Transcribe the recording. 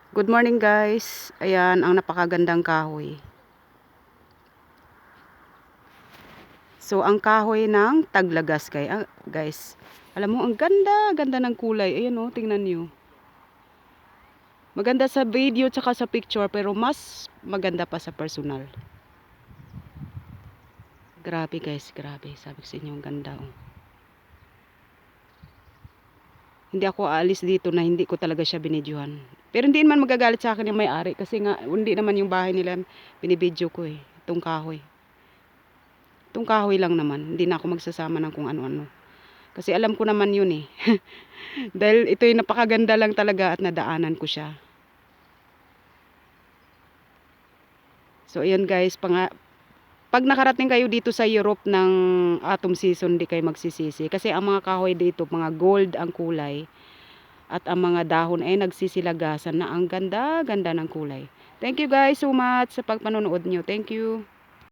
Good morning guys. Ayan ang napakagandang kahoy. So ang kahoy ng taglagas guys. Alam mo ang ganda ng kulay. Ayan oh, tingnan niyo. Maganda sa video tsaka sa picture pero mas maganda pa sa personal. Grabe guys, grabe. Sabi ko sa inyo ang ganda oh. Hindi ako aalis dito na hindi ko talaga siya binidyohan. Pero hindi naman magagalit sa akin yung may-ari kasi nga hindi naman yung bahay nila binibidyo ko eh. Itong kahoy. Itong kahoy lang naman. Hindi na ako magsasama ng kung ano-ano. Kasi alam ko naman yun eh. Dahil ito yung napakaganda lang talaga at nadaanan ko siya. So ayan guys, pag nakarating kayo dito sa Europe ng autumn season, di kayo magsisisi. Kasi ang mga kahoy dito, mga gold ang kulay. At ang mga dahon ay nagsisilagasan na ang ganda-ganda ng kulay. Thank you guys so much sa pagpanonood nyo. Thank you.